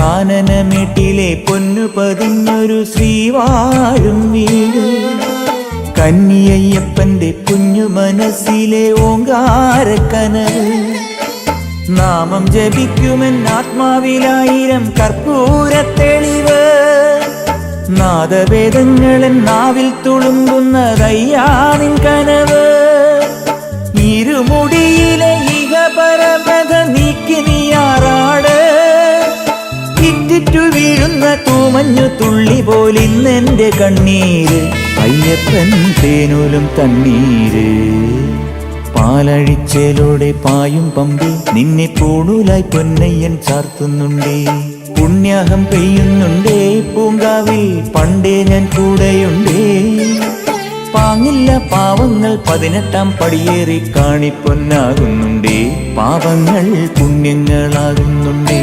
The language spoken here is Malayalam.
കാനനമേട്ടിലെ പൊന്നു പതിഞ്ഞൊരു ശ്രീവാഴും വീട്, കന്നിയയ്യപ്പന്റെ കുഞ്ഞു മനസ്സിലെ ഓങ്കാരക്കനവ്. നാമം ജപിക്കുമെൻ ആത്മാവിലായിരം കർപ്പൂരത്തെളിവ്, നാദവേദങ്ങളൻ നാവിൽ തുളുമ്പുന്നതയ്യാനിൻ കനവ്. ഇരുമുടിയിലെ ഇഹപരമത നീക്കി നീയാറാട്, ഇറ്റിറ്റു വീഴുന്ന തൂമഞ്ഞു തുള്ളി പോലിന്നെന്റെ കണ്ണീര്, അയ്യപ്പൻ തേനൂലും തണ്ണീര്. പാലഴിച്ചേലോടെ പായും പമ്പി നിന്നെ പൂണൂലായി പൊന്നയ്യൻ ചാർത്തുന്നുണ്ടേ. പുണ്യാഹം പെയ്യുന്നുണ്ടേ പൂങ്കാവിൽ പണ്ടേ ഞാൻ കൂടെയുണ്ടേ. പാങ്ങില്ല പാവങ്ങൾ 18-ാം പടിയേറി കാണിപ്പൊന്നാകുന്നുണ്ടേ, പാപങ്ങൾ പുണ്യങ്ങളാകുന്നുണ്ടേ.